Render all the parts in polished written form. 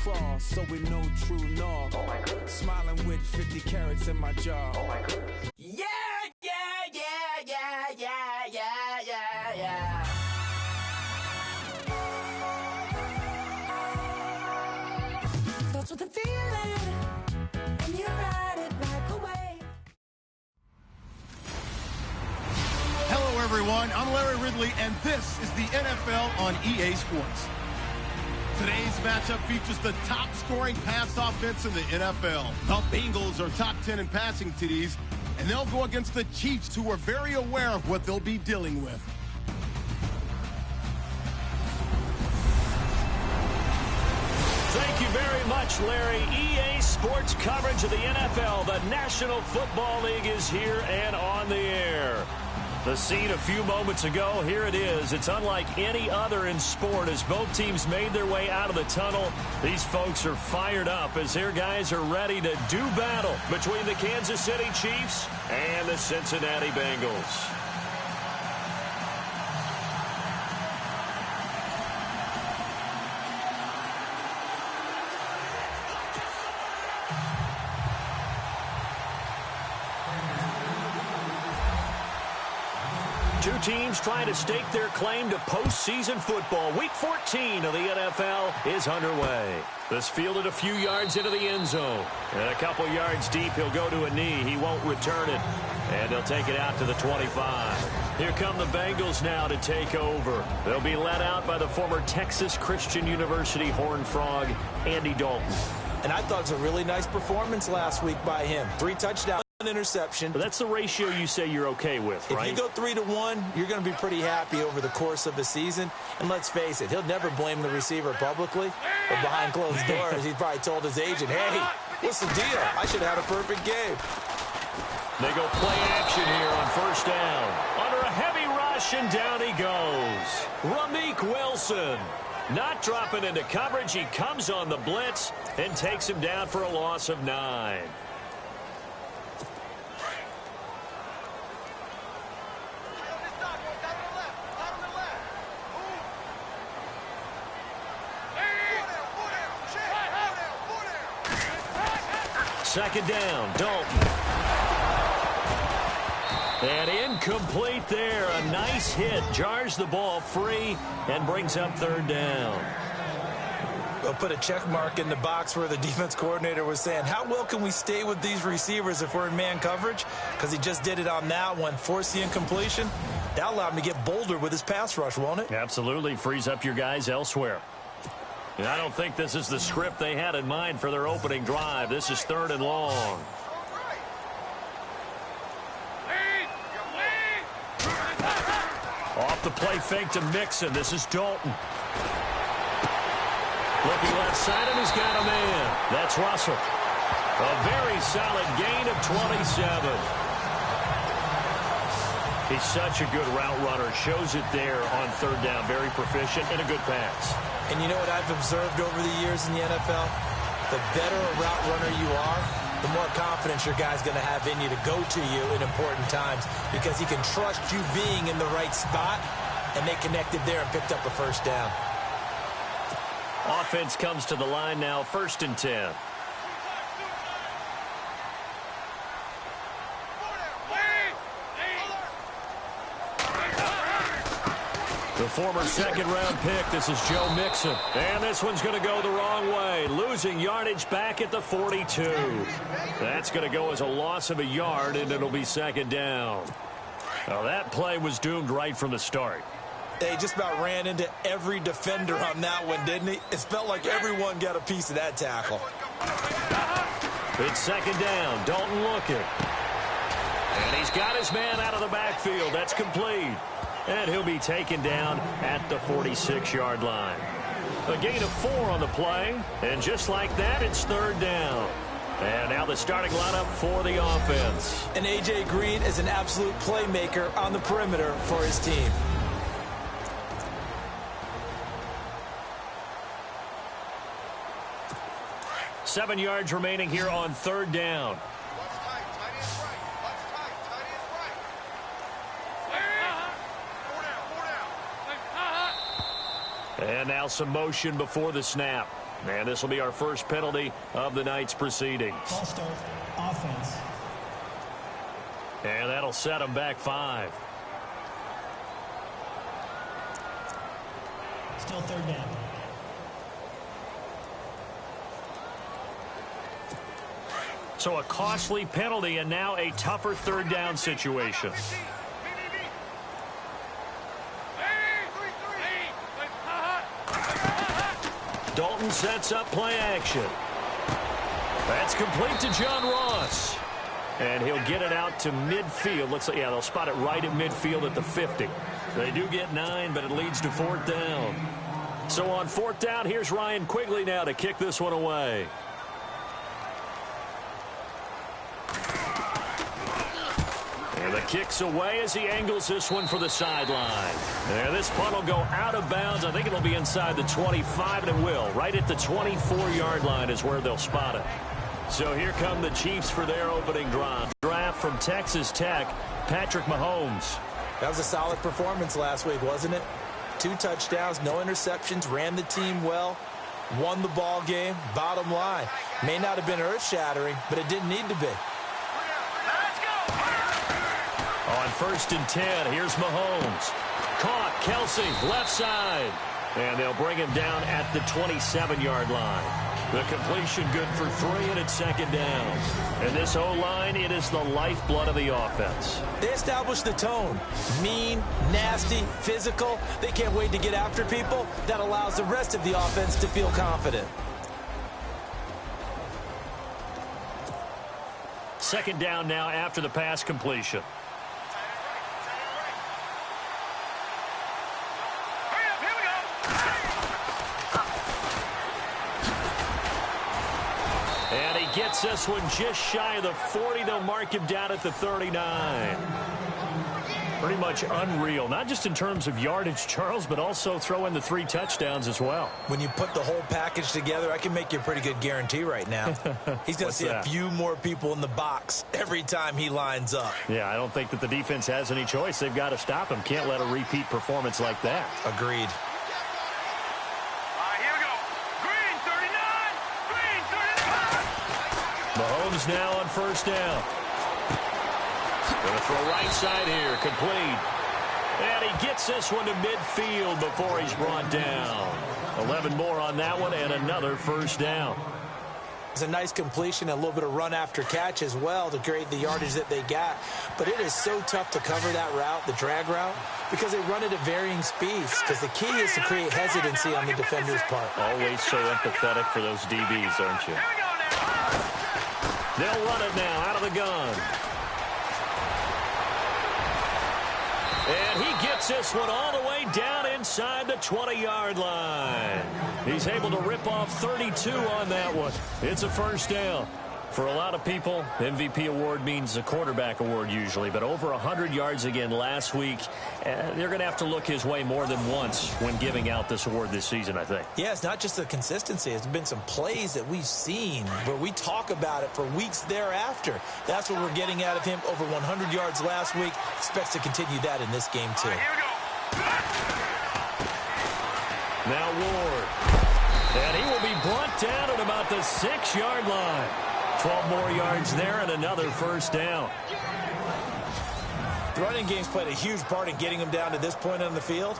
cross, so we know true north. Oh my goodness. Smiling with 50 carats in my jaw. Oh my goodness. Yeah, yeah, yeah, yeah, yeah, yeah, yeah, yeah. Starts with a feeling, and you ride it right away. Hello, everyone. I'm Larry Ridley, and this is the NFL on EA Sports. Today's matchup features the top-scoring pass offense in the NFL. The Bengals are top 10 in passing TDs, and they'll go against the Chiefs, who are very aware of what they'll be dealing with. Thank you very much, Larry. EA Sports coverage of the NFL. The National Football League is here and on the air. The scene a few moments ago, here it is. It's unlike any other in sport as both teams made their way out of the tunnel. These folks are fired up as their guys are ready to do battle between the Kansas City Chiefs and the Cincinnati Bengals. Two teams trying to stake their claim to postseason football. Week 14 of the NFL is underway. This fielded a few yards into the end zone. And a couple yards deep, he'll go to a knee. He won't return it. And they'll take it out to the 25. Here come the Bengals now to take over. They'll be led out by the former Texas Christian University Horned Frog, Andy Dalton. And I thought it was a really nice performance last week by him. 3 touchdowns. Interception. But that's the ratio you say you're okay with, right? If you go 3-to-1, you're going to be pretty happy over the course of the season. And let's face it, he'll never blame the receiver publicly. But behind closed doors, he probably told his agent, hey, what's the deal? I should have had a perfect game. They go play action here on first down. Under a heavy rush, and down he goes. Ramik Wilson. Not dropping into coverage. He comes on the blitz and takes him down for a loss of 9. Second down, Dalton. And incomplete there. A nice hit. Jars the ball free and brings up third down. We'll put a check mark in the box where the defense coordinator was saying, how well can we stay with these receivers if we're in man coverage? Because he just did it on that one. Force the incompletion. That'll allow him to get bolder with his pass rush, won't it? Absolutely. Frees up your guys elsewhere. And I don't think this is the script they had in mind for their opening drive. This is 3rd and long. Off the play fake to Mixon. This is Dalton. Looking left side, and he's got a man. That's Russell. A very solid gain of 27. He's such a good route runner. Shows it there on 3rd down. Very proficient and a good pass. And you know what I've observed over the years in the NFL? The better a route runner you are, the more confidence your guy's going to have in you to go to you in important times because he can trust you being in the right spot, and they connected there and picked up a first down. Offense comes to the line now, 1st and 10. The former 2nd-round pick, this is Joe Mixon. And this one's going to go the wrong way. Losing yardage back at the 42. That's going to go as a loss of a yard, and it'll be 2nd down. Now, that play was doomed right from the start. They just about ran into every defender on that one, didn't he? It felt like everyone got a piece of that tackle. It's 2nd down. Dalton looking. And he's got his man out of the backfield. That's complete. And he'll be taken down at the 46-yard line. A gain of 4 on the play. And just like that, it's 3rd down. And now the starting lineup for the offense. And A.J. Green is an absolute playmaker on the perimeter for his team. Seven yards remaining here on 3rd down. And now some motion before the snap. And this will be our first penalty of the night's proceedings. Ball start, offense. And that'll set them back 5. Still third down. So a costly penalty and now a tougher third down situation. Dalton sets up play action. That's complete to John Ross. And he'll get it out to midfield. Yeah, they'll spot it right at midfield at the 50. They do get 9, but it leads to 4th down. So on 4th down, here's Ryan Quigley now to kick this one away. And the kick's away as he angles this one for the sideline. And this punt will go out of bounds. I think it'll be inside the 25, and it will. Right at the 24-yard line is where they'll spot it. So here come the Chiefs for their opening drive. Draft from Texas Tech, Patrick Mahomes. That was a solid performance last week, wasn't it? 2 touchdowns, no interceptions, ran the team well, won the ball game. Bottom line, may not have been earth-shattering, but it didn't need to be. On 1st and 10, here's Mahomes. Caught, Kelsey, left side. And they'll bring him down at the 27-yard line. The completion good for 3, and it's 2nd down. And this O-line, it is the lifeblood of the offense. They established the tone. Mean, nasty, physical. They can't wait to get after people. That allows the rest of the offense to feel confident. 2nd down now after the pass completion. And he gets this one just shy of the 40. They'll mark him down at the 39. Pretty much unreal, not just in terms of yardage, Charles, but also throw in the 3 touchdowns as well. When you put the whole package together, I can make you a pretty good guarantee right now. He's going to see a few more people in the box every time he lines up. Yeah, I don't think that the defense has any choice. They've got to stop him. Can't let a repeat performance like that. Agreed. Mahomes now on 1st down. Going to throw right side here, complete. And he gets this one to midfield before he's brought down. 11 more on that one and another 1st down. It's a nice completion, a little bit of run after catch as well to create the yardage that they got. But it is so tough to cover that route, the drag route, because they run it at varying speeds. Because the key is to create hesitancy on the defender's part. Always so empathetic for those DBs, aren't you? They'll run it now out of the gun. And he gets this one all the way down inside the 20-yard line. He's able to rip off 32 on that one. It's a 1st down. For a lot of people, MVP award means a quarterback award usually, but over 100 yards again last week. They're going to have to look his way more than once when giving out this award this season, I think. Yeah, it's not just the consistency. It's been some plays that we've seen where we talk about it for weeks thereafter. That's what we're getting out of him. Over 100 yards last week. Expects to continue that in this game, too. Now Ward. And he will be brought down at about the 6-yard line. 12 more yards there and another 1st down. The running game's played a huge part in getting him down to this point on the field.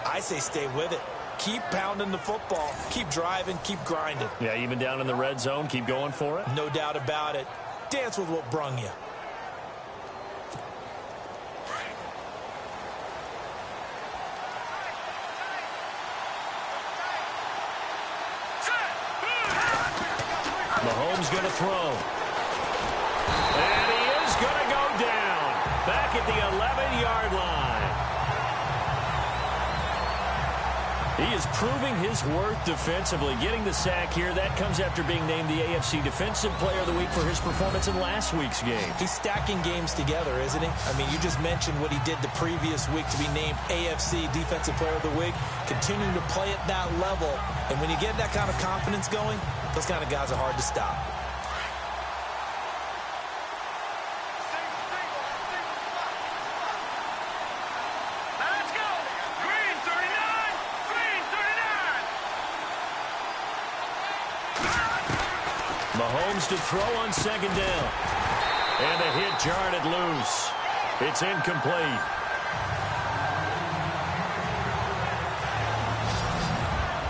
I say stay with it. Keep pounding the football. Keep driving. Keep grinding. Yeah, even down in the red zone, keep going for it. No doubt about it. Dance with what brung you. Mahomes going to throw. And he is going to go down. Back at the 11-yard line. He is proving his worth defensively. Getting the sack here. That comes after being named the AFC Defensive Player of the Week for his performance in last week's game. He's stacking games together, isn't he? I mean, you just mentioned what he did the previous week to be named AFC Defensive Player of the Week. Continuing to play at that level. And when you get that kind of confidence going, those kind of guys are hard to stop. Let's go! Green 39! Green 39! Mahomes to throw on second down. And a hit jarred it loose. It's incomplete.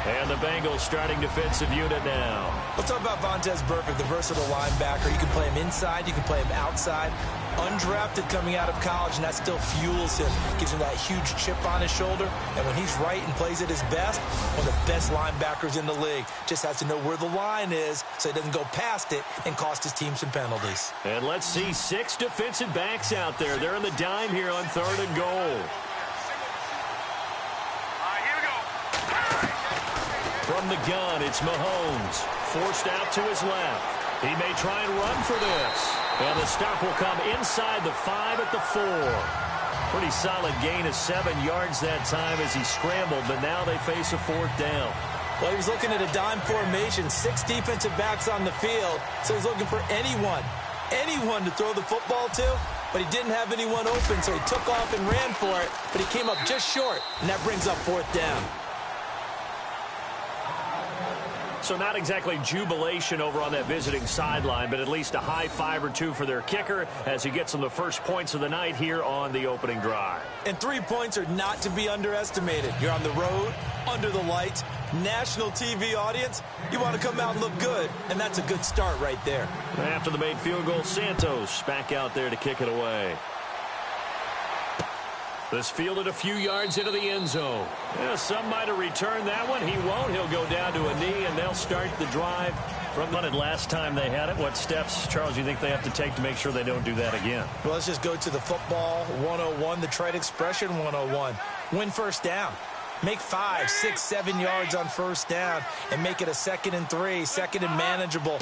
And the Bengals starting defensive unit now. Let's talk about Vontaze Burfict, the versatile linebacker. You can play him inside, you can play him outside. Undrafted coming out of college, and that still fuels him. Gives him that huge chip on his shoulder. And when he's right and plays at his best, one of the best linebackers in the league. Just has to know where the line is so he doesn't go past it and cost his team some penalties. And let's see 6 defensive backs out there. They're in the dime here on 3rd and goal. From the gun, it's Mahomes. Forced out to his left. He may try and run for this. And the stop will come inside the 5 at the 4. Pretty solid gain of 7 yards that time as he scrambled, but now they face a 4th down. Well, he was looking at a dime formation, 6 defensive backs on the field, so he's looking for anyone to throw the football to, but he didn't have anyone open, so he took off and ran for it, but he came up just short, and that brings up 4th down. So not exactly jubilation over on that visiting sideline, but at least a high 5 or 2 for their kicker as he gets them the first points of the night here on the opening drive. And 3 points are not to be underestimated. You're on the road, under the lights, national TV audience. You want to come out and look good, and that's a good start right there. After the made field goal, Santos back out there to kick it away. This fielded a few yards into the end zone. Yeah, some might have returned that one. He won't. He'll go down to a knee, and they'll start the drive from the last time they had it. What steps, Charles, do you think they have to take to make sure they don't do that again? Well, let's just go to the football 101, the trade expression 101. Win first down. Make 5, 6, 7 yards on first down and make it a 2nd and 3, 2nd and manageable.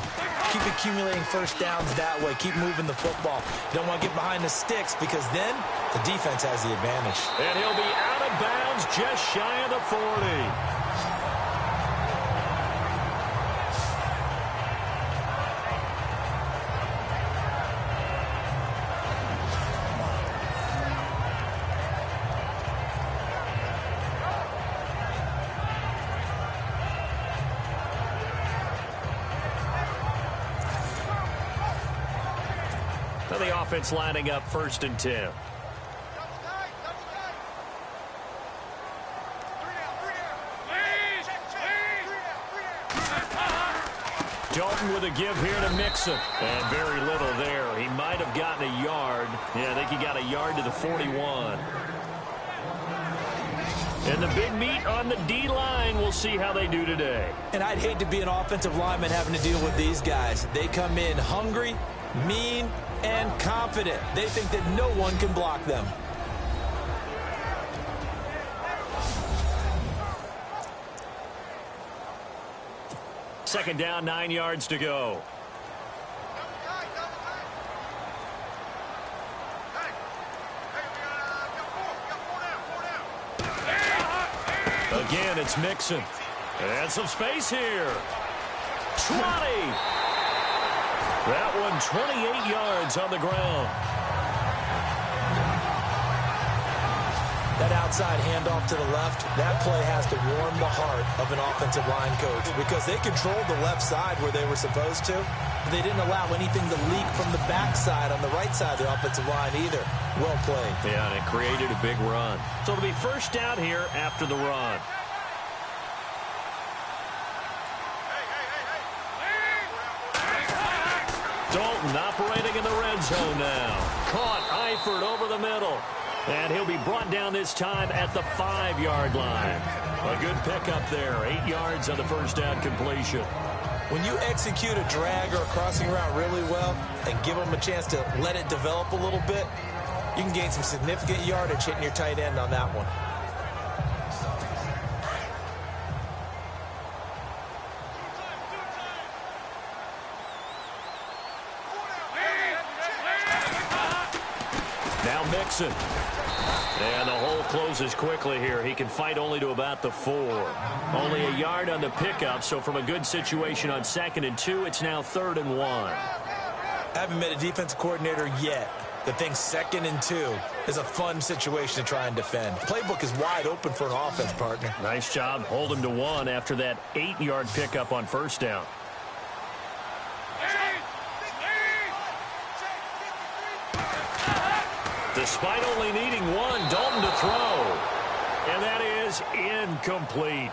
Keep accumulating first downs that way. Keep moving the football. You don't want to get behind the sticks because then the defense has the advantage. And he'll be out of bounds just shy of the 40. The offense lining up 1st and 10. Dalton with a give here to Mixon. And very little there. He might have gotten a yard. Yeah, I think he got a yard to the 41. And the big meat on the D-line. We'll see how they do today. And I'd hate to be an offensive lineman having to deal with these guys. They come in hungry, mean, and confident. They think that no one can block them. Second down, 9 yards to go. Again, it's Mixon. And some space here. 20. That one 28 yards on the ground. That outside handoff to the left, that play has to warm the heart of an offensive line coach because they controlled the left side where they were supposed to. But they didn't allow anything to leak from the backside on the right side of the offensive line either. Well played. Yeah, and it created a big run. So it'll be first down here after the run. Dalton operating in the red zone now. Caught Eifert over the middle. And he'll be brought down this time at the 5-yard line. A good pickup there. 8 yards on the first down completion. When you execute a drag or a crossing route really well and give them a chance to let it develop a little bit, you can gain some significant yardage hitting your tight end on that one. Now Mixon. And the hole closes quickly here. He can fight only to about the 4. Only a yard on the pickup, so from a good situation on 2nd and 2, it's now 3rd and 1. I haven't met a defensive coordinator yet that thinks 2nd and 2 is a fun situation to try and defend. Playbook is wide open for an offense, partner. Nice job. Hold him to 1 after that 8-yard pickup on first down. Despite only needing one, Dalton to throw. And that is incomplete.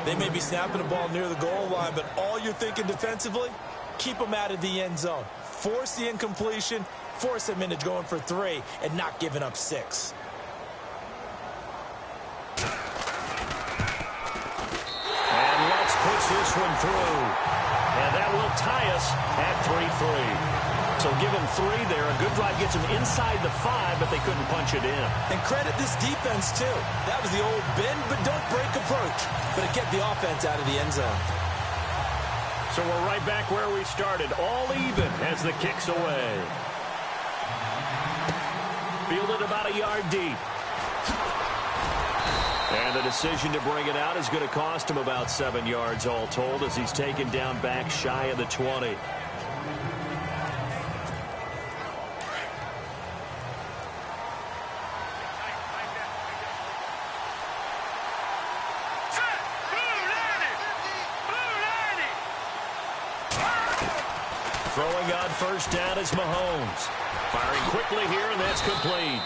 They may be snapping the ball near the goal line, but all you're thinking defensively, keep them out of the end zone. Force the incompletion, force them into going for 3, and not giving up 6. And Lutz puts this one through. And that will tie us at 3-3. So give him 3 there. A good drive gets him inside the 5, but they couldn't punch it in. And credit this defense, too. That was the old bend but don't break approach. But it kept the offense out of the end zone. So we're right back where we started. All even as the kick's away. Fielded about a yard deep. And the decision to bring it out is going to cost him about 7 yards all told as he's taken down back shy of the 20. Throwing on first down is Mahomes. Firing quickly here, and that's complete.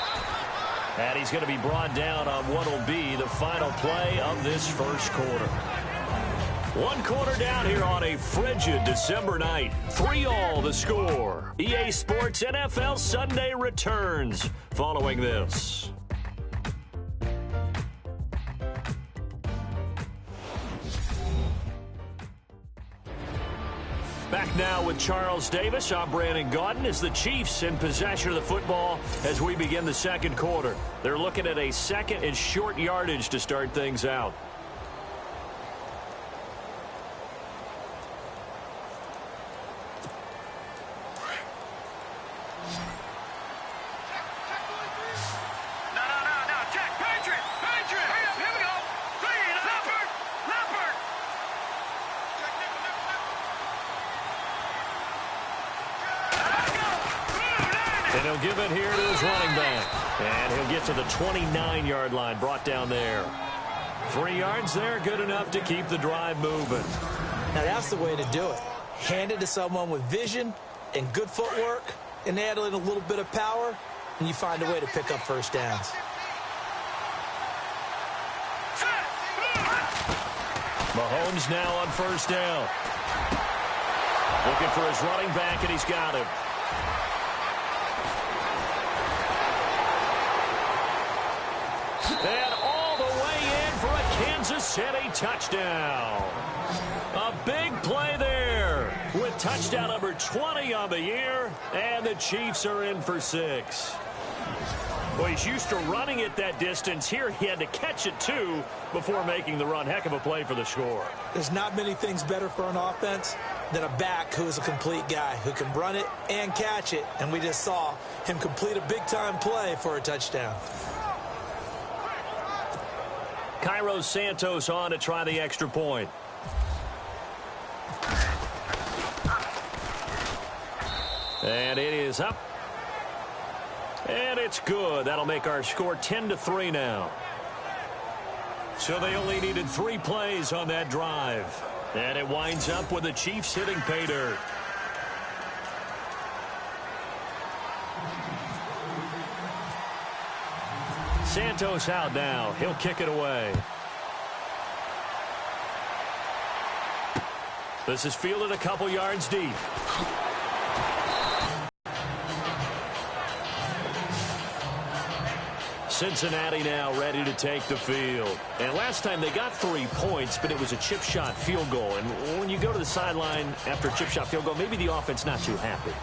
And he's going to be brought down on what will be the final play of this first quarter. 1 quarter down here on a frigid December night. 3-all the score. EA Sports NFL Sunday returns following this. Back now with Charles Davis. I'm Brandon Gaudin as the Chiefs in possession of the football as we begin the second quarter. They're looking at a second and short yardage to start things out. And he'll give it here to his running back. And he'll get to the 29-yard line, brought down there. 3 yards there, good enough to keep the drive moving. Now that's the way to do it. Hand it to someone with vision and good footwork, and add in a little bit of power, and you find a way to pick up first downs. Mahomes now on first down. Looking for his running back, and he's got him. And all the way in for a Kansas City touchdown. A big play there with touchdown number 20 on the year, and the Chiefs are in for 6. Well, he's used to running it that distance. Here he had to catch it, too, before making the run. Heck of a play for the score. There's not many things better for an offense than a back who is a complete guy who can run it and catch it, and we just saw him complete a big-time play for a touchdown. Cairo Santos on to try the extra point. And it is up. And it's good. That'll make our score 10-3 now. So they only needed 3 plays on that drive. And it winds up with the Chiefs hitting pay dirt. Santos out now. He'll kick it away. This is fielded a couple yards deep. Cincinnati now ready to take the field. And last time they got 3 points, but it was a chip shot field goal. And when you go to the sideline after a chip shot field goal, maybe the offense not too happy.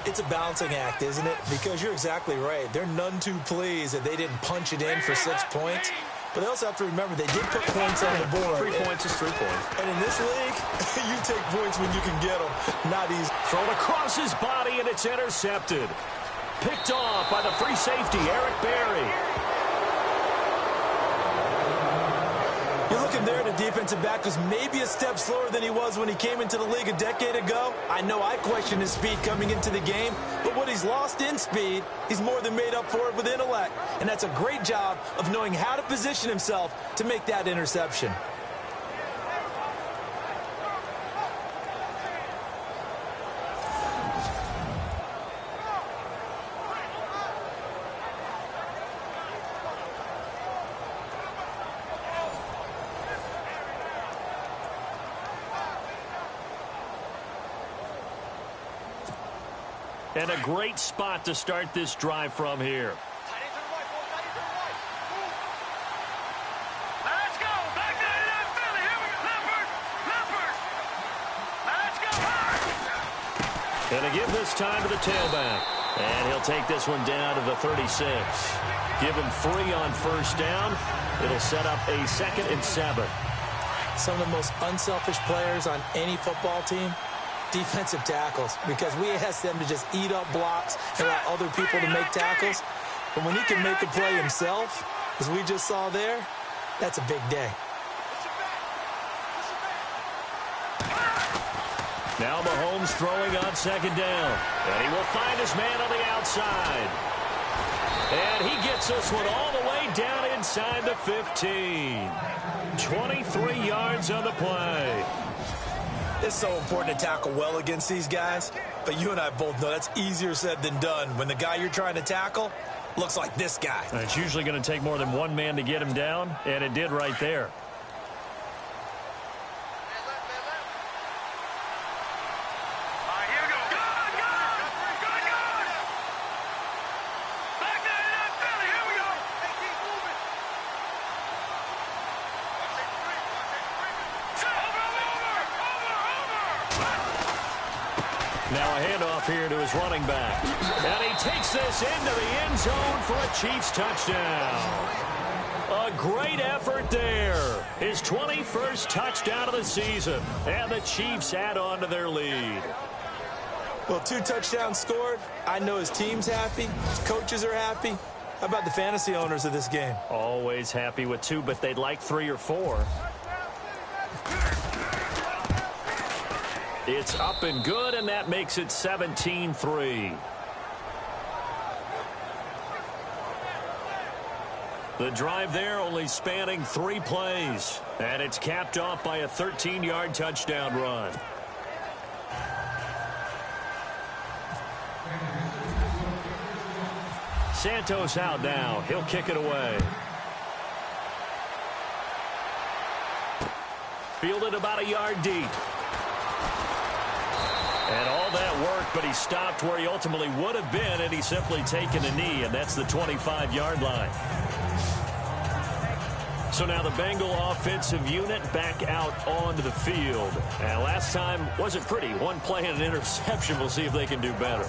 It's a balancing act, isn't it? Because you're exactly right. They're none too pleased that they didn't punch it in for 6 points. But they also have to remember they did put points on the board. 3 points is 3 points. And in this league, you take points when you can get them. Not easy. Thrown across his body, and it's intercepted. Picked off by the free safety, Eric Berry. You're looking there, the defensive back was maybe a step slower than he was when he came into the league a decade ago. I know I questioned his speed coming into the game, but what he's lost in speed, he's more than made up for it with intellect. And that's a great job of knowing how to position himself to make that interception. And a great spot to start this drive from here. Let's go. Back to that Philly. Here we go. Leopard. Let's go. And to give this time to the tailback. And he'll take this one down to the 36. Give him 3 on first down. It'll set up a 2nd and 7. Some of the most unselfish players on any football team, defensive tackles, because we ask them to just eat up blocks and allow other people to make tackles. But when he can make a play himself, as we just saw there, that's a big day. Now Mahomes throwing on 2nd down. And he will find his man on the outside. And he gets this one all the way down inside the 15. 23 yards on the play. It's so important to tackle well against these guys, but you and I both know that's easier said than done when the guy you're trying to tackle looks like this guy. And it's usually going to take more than one man to get him down, and it did right there. Now a handoff here to his running back. And he takes this into the end zone for a Chiefs touchdown. A great effort there. His 21st touchdown of the season. And the Chiefs add on to their lead. Well, 2 touchdowns scored. I know his team's happy. His coaches are happy. How about the fantasy owners of this game? Always happy with 2, but they'd like 3 or 4. It's up and good, and that makes it 17-3. The drive there only spanning 3 plays, and it's capped off by a 13-yard touchdown run. Santos out now. He'll kick it away. Fielded about a yard deep. And all that work, but he stopped where he ultimately would have been, and he's simply taken a knee, and that's the 25-yard line. So now the Bengal offensive unit back out onto the field. And last time wasn't pretty. 1 play and an interception. We'll see if they can do better.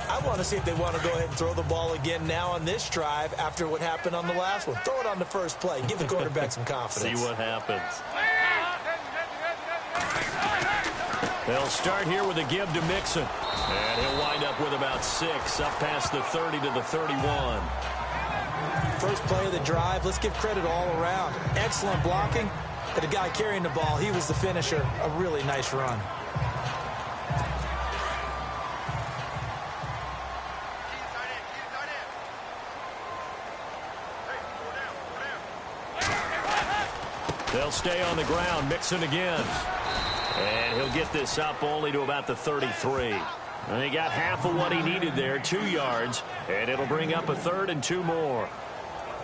I want to see if they want to go ahead and throw the ball again now on this drive after what happened on the last one. Throw it on the first play. Give the quarterback some confidence. See what happens. They'll start here with a give to Mixon. And he'll wind up with about 6 up past the 30 to the 31. First play of the drive, let's give credit all around. Excellent blocking. But the guy carrying the ball, he was the finisher. A really nice run. They'll stay on the ground. Mixon again. And he'll get this up only to about the 33. And he got half of what he needed there, 2 yards. And it'll bring up a 3rd and 2 more.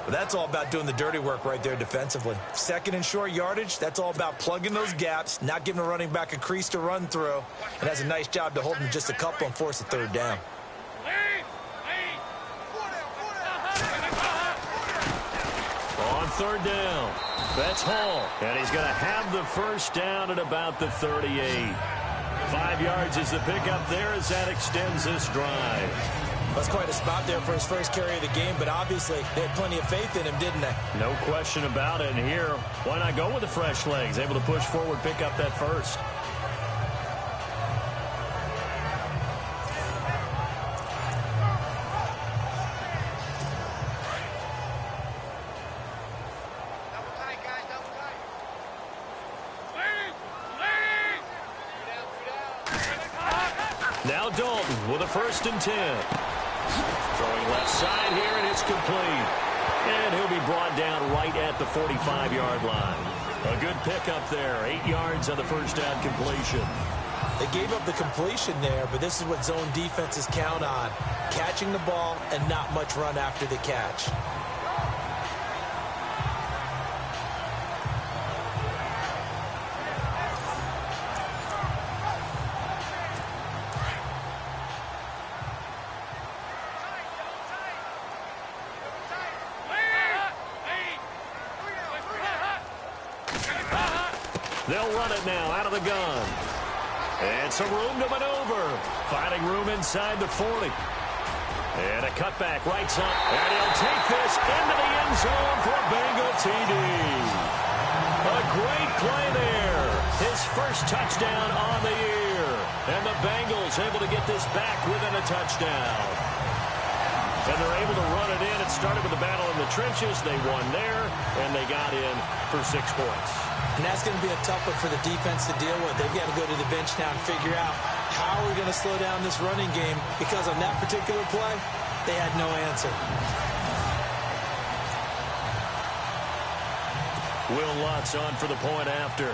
But that's all about doing the dirty work right there defensively. 2nd and short yardage, that's all about plugging those gaps, not giving a running back a crease to run through. And has a nice job to hold him just a couple and force a 3rd down. On 3rd down, that's Hall. And he's going to have the first down at about the 38. 5 yards is the pickup there as that extends this drive. That's quite a spot there for his first carry of the game, but obviously they had plenty of faith in him, didn't they? No question about it. And here, why not go with the fresh legs? Able to push forward, pick up that first. Now Dalton with a 1st and 10. Throwing left side here, and it's complete. And he'll be brought down right at the 45-yard line. A good pickup there. 8 yards on the first down completion. They gave up the completion there, but this is what zone defenses count on. Catching the ball and not much run after the catch. They'll run it now out of the gun. And some room to maneuver. Finding room inside the 40. And a cutback right side. And he'll take this into the end zone for a Bengal TD. A great play there. His first touchdown on the year. And the Bengals able to get this back within a touchdown. And they're able to run it in. It started with a battle in the trenches. They won there, and they got in for 6 points. And that's going to be a tough one for the defense to deal with. They've got to go to the bench now and figure out how are we going to slow down this running game, because on that particular play, they had no answer. Will Lutz on for the point after.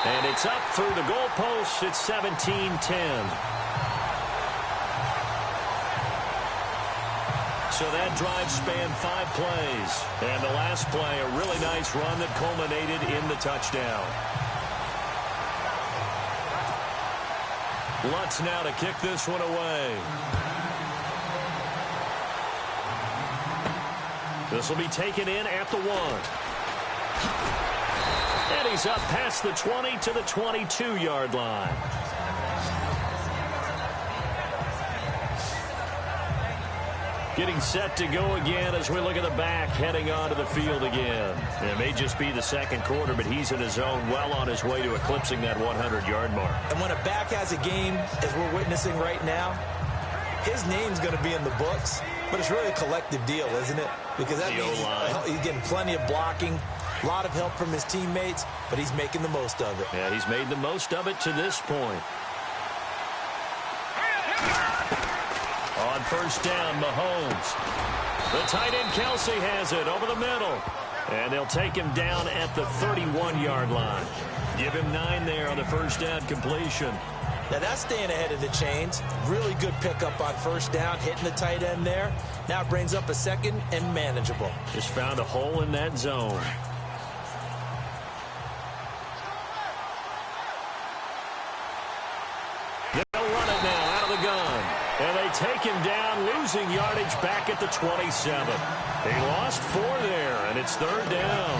And it's up through the goalposts. It's 17-10. So that drive spanned 5 plays. And the last play, a really nice run that culminated in the touchdown. Lutz now to kick this one away. This will be taken in at the 1. And he's up past the 20 to the 22-yard line. Getting set to go again as we look at the back heading onto the field again. It may just be the second quarter, but he's in his zone, well on his way to eclipsing that 100-yard mark. And when a back has a game, as we're witnessing right now, his name's going to be in the books, but it's really a collective deal, isn't it? Because that means he's getting plenty of blocking, a lot of help from his teammates, but he's making the most of it. Yeah, he's made the most of it to this point. On first down, Mahomes. The tight end, Kelsey, has it over the middle. And they'll take him down at the 31-yard line. Give him 9 there on the first down completion. Now that's staying ahead of the chains. Really good pickup on first down, hitting the tight end there. Now it brings up a second and manageable. Just found a hole in that zone. They'll run it now out of the gun. And they take him down, losing yardage back at the 27. They lost 4 there, and it's third down.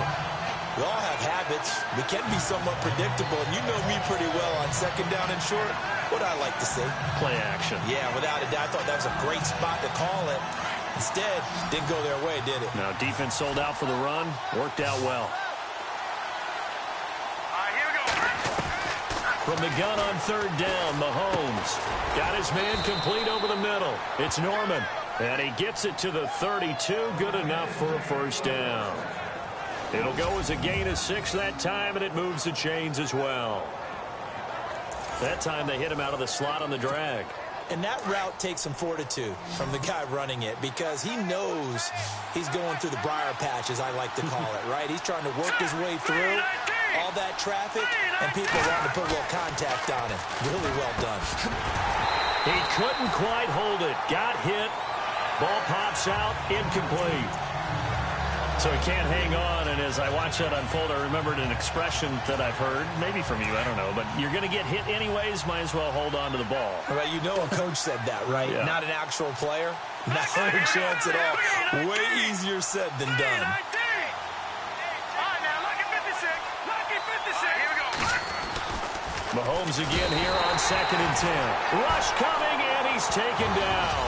We all have habits. We can be somewhat predictable, and you know me pretty well on second down and short. What I like to see? Play action. Yeah, without a doubt. I thought that was a great spot to call it. Instead, didn't go their way, did it? No, defense sold out for the run. Worked out well. From the gun on third down, Mahomes got his man complete over the middle. It's Norman, and he gets it to the 32. Good enough for a first down. It'll go as a gain of 6 that time, and it moves the chains as well. That time they hit him out of the slot on the drag. And that route takes some fortitude from the guy running it, because he knows he's going through the briar patch, as I like to call it, right? He's trying to work his way through all that traffic, and people wanting to put a little contact on him. Really well done. He couldn't quite hold it. Got hit. Ball pops out. Incomplete. So he can't hang on, and as I watch that unfold, I remembered an expression that I've heard, maybe from you, I don't know, but you're going to get hit anyways, might as well hold on to the ball. Well, you know a coach said that, right? Yeah. Not an actual player. Not a chance at all. Way easier said than done. Mahomes again here on 2nd and 10. Rush coming, and he's taken down.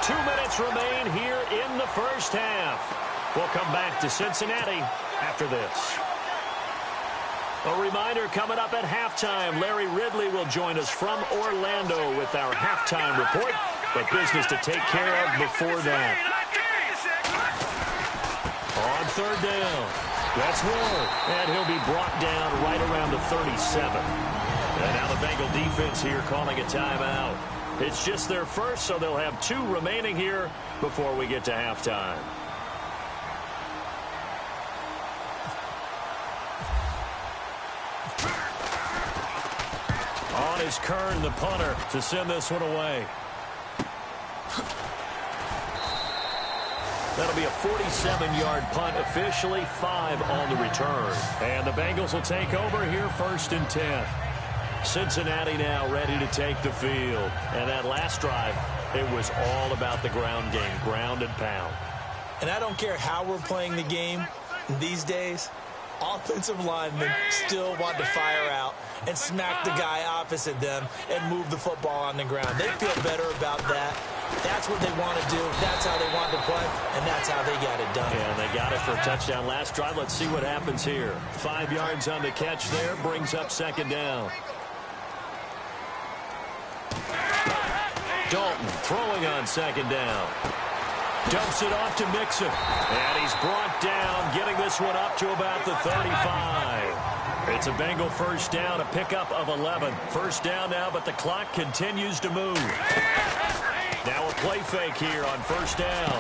2 minutes remain here in the first half. We'll come back to Cincinnati after this. A reminder, coming up at halftime, Larry Ridley will join us from Orlando with our halftime report, but business to take care of before that. On third down, that's Ward, and he'll be brought down right around the 37. And now the Bengal defense here calling a timeout. It's just their first, so they'll have 2 remaining here before we get to halftime. On is Kern, the punter, to send this one away. That'll be a 47-yard punt, officially 5 on the return. And the Bengals will take over here 1st and 10. Cincinnati now ready to take the field. And that last drive, it was all about the ground game, ground and pound. And I don't care how we're playing the game these days, offensive linemen still want to fire out and smack the guy opposite them and move the football on the ground. They feel better about that. That's what they want to do. That's how they want to play, and that's how they got it done. Yeah, they got it for a touchdown last drive. Let's see what happens here. 5 yards on the catch there, brings up second down. Dalton throwing on second down. Dumps it off to Mixon. And he's brought down, getting this one up to about the 35. It's a Bengal first down, a pickup of 11. First down now, but the clock continues to move. Now a play fake here on first down.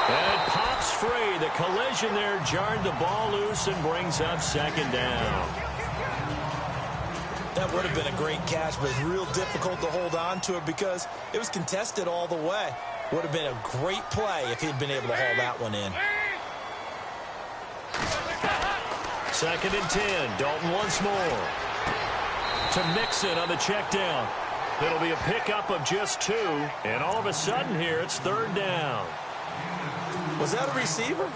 And it pops free. The collision there jarred the ball loose and brings up second down. That would have been a great catch, but it's real difficult to hold on to it because it was contested all the way. Would have been a great play if he'd been able to haul that one in. Second and 10. Dalton once more. To Mixon on the check down. It'll be a pickup of just 2. And all of a sudden here, it's third down. Was that a receiver?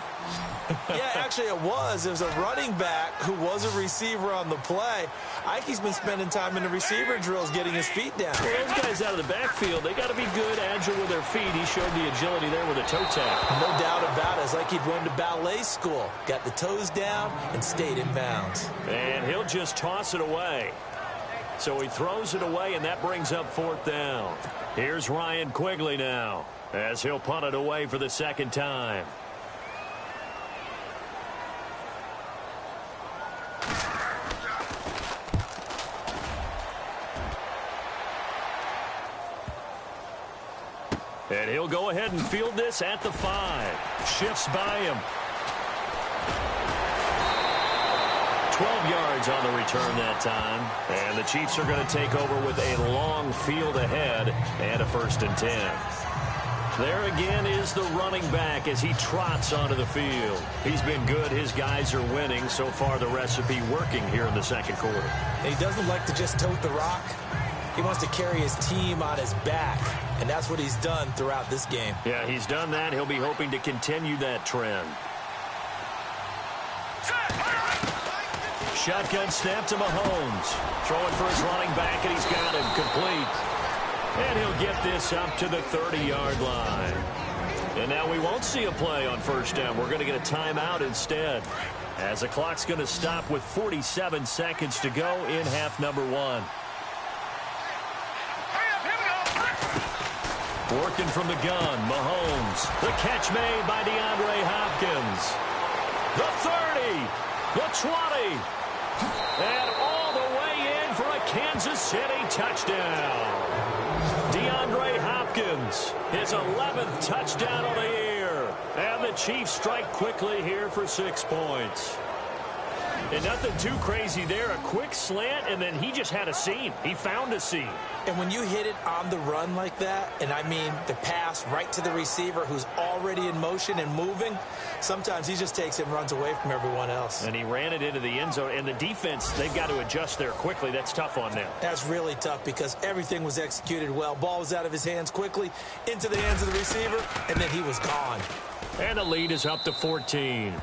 Yeah, actually it was. It was a running back who was a receiver on the play. Ike's been spending time in the receiver drills getting his feet down. Well, those guys out of the backfield, they got to be good, agile with their feet. He showed the agility there with a toe tap. No doubt about it. It's like he'd run to ballet school. Got the toes down and stayed in bounds. And he'll just toss it away. So he throws it away, and that brings up fourth down. Here's Ryan Quigley now as he'll punt it away for the second time. And he'll go ahead and field this at the 5. Shifts by him. 12 yards on the return that time. And the Chiefs are going to take over with a long field ahead and a first and 10. There again is the running back as he trots onto the field. He's been good. His guys are winning. So far, the recipe working here in the second quarter. And he doesn't like to just tote the rock. He wants to carry his team on his back, and that's what he's done throughout this game. Yeah, he's done that. He'll be hoping to continue that trend. Shotgun snap to Mahomes. Throwing for his running back, and he's got him complete. And he'll get this up to the 30-yard line. And now we won't see a play on first down. We're going to get a timeout instead, as the clock's going to stop with 47 seconds to go in half number 1. Working from the gun, Mahomes. The catch made by DeAndre Hopkins. The 30, the 20, and all the way in for a Kansas City touchdown. DeAndre Hopkins, his 11th touchdown of the year. And the Chiefs strike quickly here for 6 points. And nothing too crazy there. A quick slant, and then he just had a seam. He found a seam. And when you hit it on the run like that, and I mean the pass right to the receiver who's already in motion and moving, sometimes he just takes it and runs away from everyone else. And he ran it into the end zone. And the defense, they've got to adjust there quickly. That's tough on them. That's really tough because everything was executed well. Ball was out of his hands quickly, into the hands of the receiver, and then he was gone. And the lead is up to 14.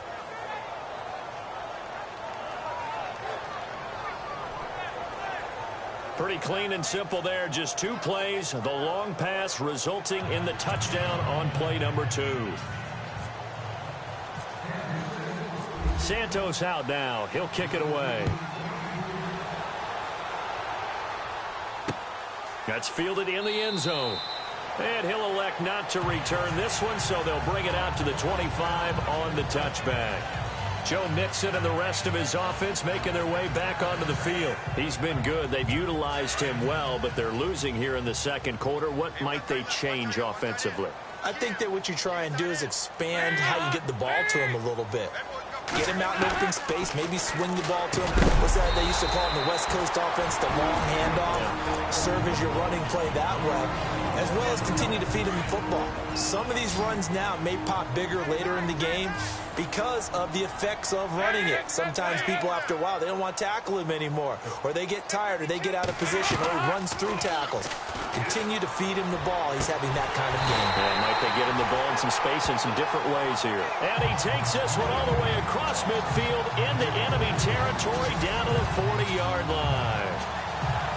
Pretty clean and simple there. Just 2 plays. The long pass resulting in the touchdown on play number 2. Santos out now. He'll kick it away. That's fielded in the end zone. And he'll elect not to return this one, so they'll bring it out to the 25 on the touchback. Joe Mixon and the rest of his offense making their way back onto the field. He's been good. They've utilized him well, but they're losing here in the second quarter. What might they change offensively? I think that what you try and do is expand how you get the ball to him a little bit. Get him out in open space, maybe swing the ball to him. What's that they used to call in the West Coast offense, the long handoff? Yeah. Serve as your running play that way, as well as continue to feed him the football. Some of these runs now may pop bigger later in the game, because of the effects of running it. Sometimes people, after a while, they don't want to tackle him anymore, or they get tired, or they get out of position, or he runs through tackles. Continue to feed him the ball. He's having that kind of game. And might they get him the ball in some space in some different ways here. And he takes this one all the way across midfield into enemy territory down to the 40-yard line.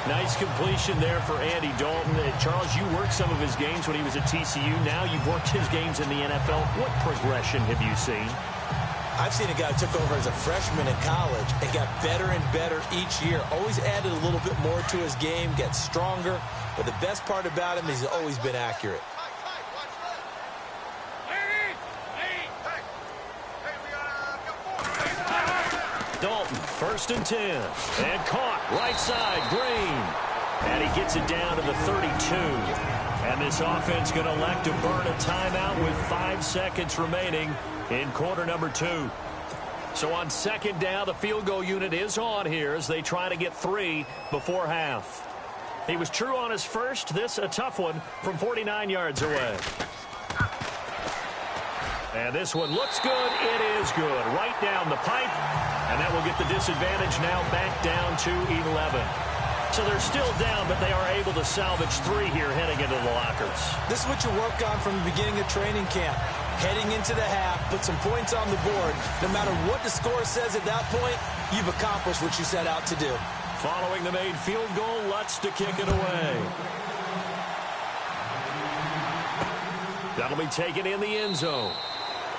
Nice completion there for Andy Dalton. Charles, you worked some of his games when he was at TCU. Now you've worked his games in the NFL. What progression have you seen? I've seen a guy who took over as a freshman in college and got better and better each year. Always added a little bit more to his game, gets stronger. But the best part about him is he's always been accurate. Dalton, 1st and 10. And caught, right side, Green. And he gets it down to the 32. And this offense going to elect to burn a timeout with 5 seconds remaining in quarter number 2. So on 2nd down, the field goal unit is on here as they try to get 3 before half. He was true on his first. This a tough one from 49 yards away. And this one looks good. It is good. Right down the pipe. And that will get the disadvantage now back down to 11. So they're still down, but they are able to salvage 3 here heading into the lockers. This is what you work on from the beginning of training camp. Heading into the half, put some points on the board. No matter what the score says at that point, you've accomplished what you set out to do. Following the made field goal, Lutz to kick it away. That'll be taken in the end zone.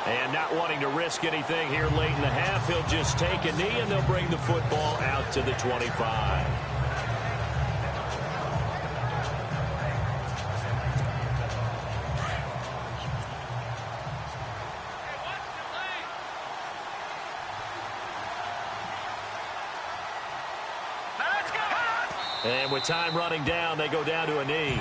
And not wanting to risk anything here late in the half, he'll just take a knee, and they'll bring the football out to the 25. And with time running down, they go down to a knee.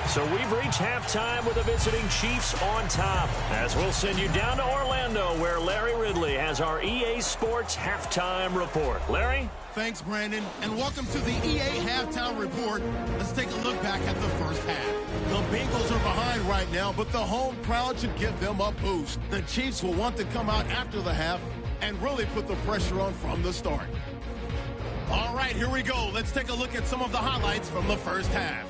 So we've reached halftime with the visiting Chiefs on top. As we'll send you down to Orlando, where Larry Ridley has our EA Sports Halftime Report. Larry? Thanks, Brandon, and welcome to the EA Halftime Report. Let's take a look back at the first half. The Bengals are behind right now, but the home crowd should give them a boost. The Chiefs will want to come out after the half and really put the pressure on from the start. All right, here we go. Let's take a look at some of the highlights from the first half.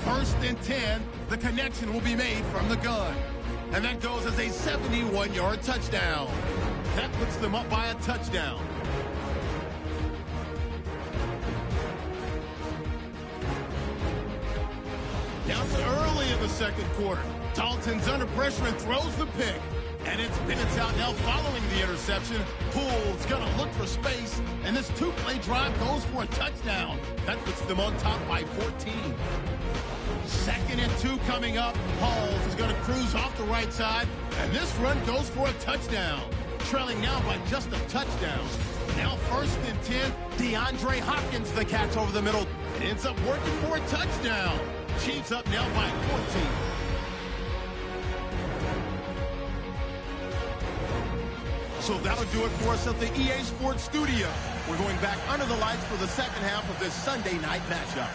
1st and 10, the connection will be made from the gun. And that goes as a 71-yard touchdown. That puts them up by a touchdown. Now it's early in the second quarter. Dalton's under pressure and throws the pick. And it's minutes out now following the interception. Poole's going to look for space. And this 2-play drive goes for a touchdown. That puts them on top by 14. 2nd and 2 coming up. Halls is going to cruise off the right side. And this run goes for a touchdown. Trailing now by just a touchdown. Now 1st and 10. DeAndre Hopkins, the catch over the middle. It ends up working for a touchdown. Chiefs up now by 14. So that'll do it for us at the EA Sports Studio. We're going back under the lights for the second half of this Sunday night matchup.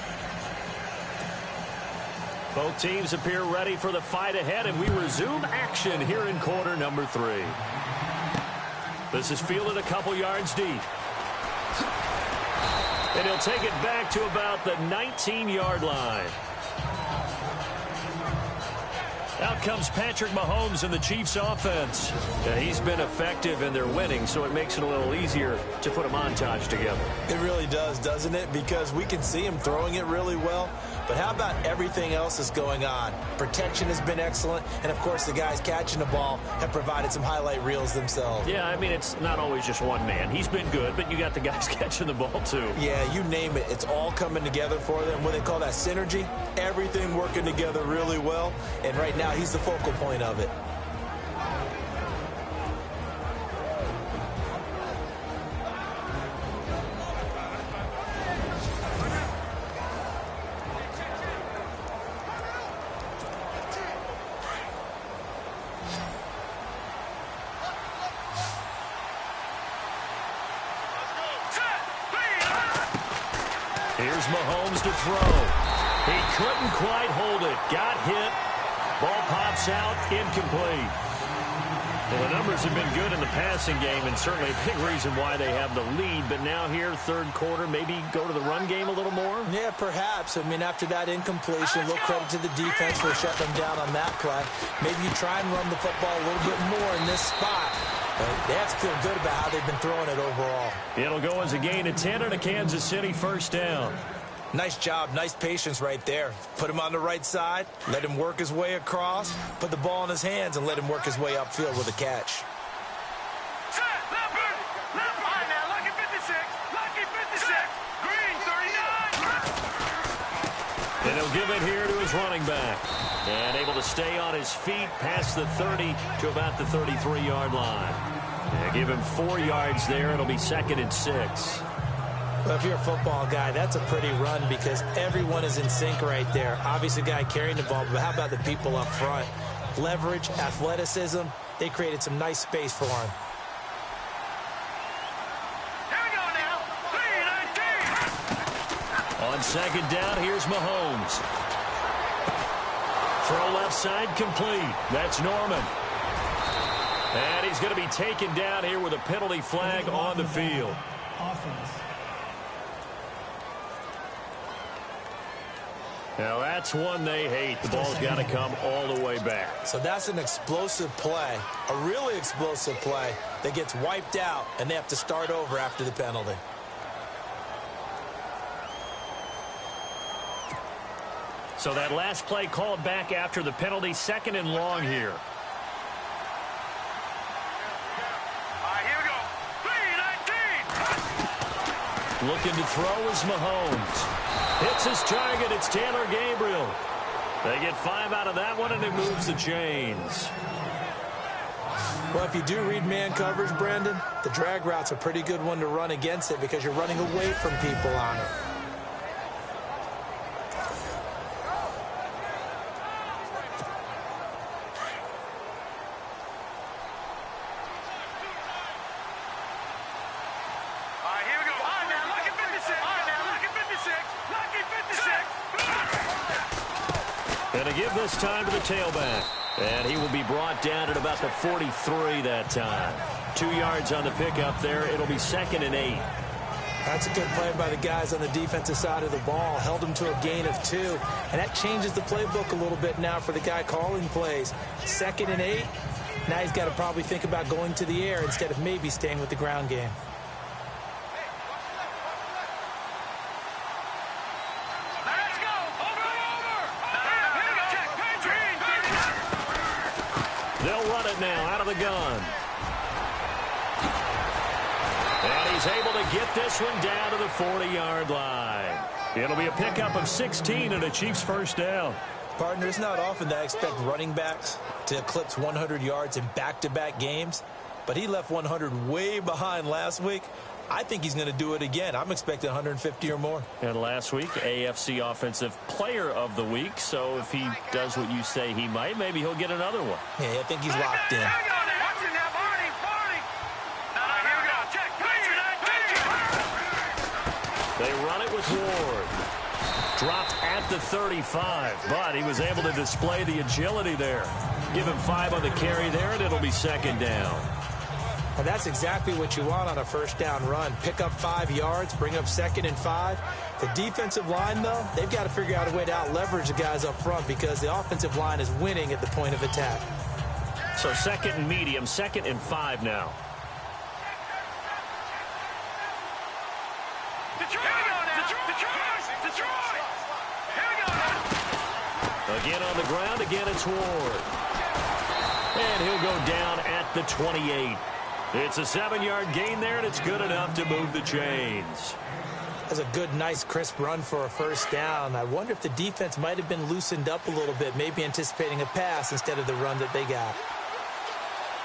Both teams appear ready for the fight ahead, and we resume action here in quarter number 3. This is fielded a couple yards deep. And he'll take it back to about the 19-yard line. Out comes Patrick Mahomes in the Chiefs offense. He's been effective and they're winning, so it makes it a little easier to put a montage together. It really does, doesn't it? Because we can see him throwing it really well. But how about everything else that's going on? Protection has been excellent. And, of course, the guys catching the ball have provided some highlight reels themselves. Yeah, I mean, it's not always just one man. He's been good, but you got the guys catching the ball, too. Yeah, you name it. It's all coming together for them. What they call that synergy. Everything working together really well. And right now, he's the focal point of it. Here's Mahomes to throw. He couldn't quite hold it. Got hit. Ball pops out, incomplete. Well, the numbers have been good in the passing game, and certainly a big reason why they have the lead. But now here, third quarter, maybe go to the run game a little more? Yeah, perhaps. I mean, after that incompletion, a little credit to the defense for shutting them down on that play. Maybe you try and run the football a little bit more in this spot. They have to feel good about how they've been throwing it overall. It'll go as a gain of 10 and a Kansas City first down. Nice job, nice patience right there. Put him on the right side, let him work his way across, put the ball in his hands, and let him work his way upfield with a catch. Set, Leopard! Leopard! All right, now, Lucky 56, Lucky 56, Green 39. And he'll give it here to his running back. And able to stay on his feet past the 30 to about the 33-yard line. And give him 4 yards there. It'll be 2nd and 6. Well, if you're a football guy, that's a pretty run because everyone is in sync right there. Obviously, the guy carrying the ball, but how about the people up front? Leverage, athleticism, they created some nice space for him. Here we go now, 3-19. On second down, here's Mahomes. Throw left side, complete. That's Norman. And he's going to be taken down here with a penalty flag on the field. Offense. Now, that's one they hate. The ball's got to come all the way back. So that's an explosive play, a really explosive play that gets wiped out, and they have to start over after the penalty. So that last play called back after the penalty, 2nd and long here. All right, here we go, 3-19. Looking to throw is Mahomes. Hits his target. It's Taylor Gabriel. They get 5 out of that one, and it moves the chains. Well, if you do read man coverage, Brandon, the drag route's a pretty good one to run against it because you're running away from people on it. This time to the tailback. And he will be brought down at about the 43 that time. 2 yards on the pickup there. It'll be 2nd and 8. That's a good play by the guys on the defensive side of the ball. Held him to a gain of 2. And that changes the playbook a little bit now for the guy calling plays. 2nd and 8. Now he's got to probably think about going to the air instead of maybe staying with the ground game. Now out of the gun. And he's able to get this one down to the 40-yard line. It'll be a pickup of 16 and a Chiefs first down. Partner, it's not often that I expect running backs to eclipse 100 yards in back-to-back games, but he left 100 way behind last week. I think he's going to do it again. I'm expecting 150 or more. And last week, AFC Offensive Player of the Week. So if he does what you say he might, maybe he'll get another one. Yeah, I think he's locked in. They run it with Ward. Dropped at the 35, but he was able to display the agility there. Give him 5 on the carry there, and it'll be 2nd down. And that's exactly what you want on a first down run. Pick up 5 yards, bring up 2nd and 5. The defensive line, though, they've got to figure out a way to out-leverage the guys up front because the offensive line is winning at the point of attack. So 2nd and medium, 2nd and 5 now. Again on the ground, again it's Ward. And he'll go down at the 28. It's a 7-yard gain there, and it's good enough to move the chains. That's a good, nice, crisp run for a first down. I wonder if the defense might have been loosened up a little bit, maybe anticipating a pass instead of the run that they got.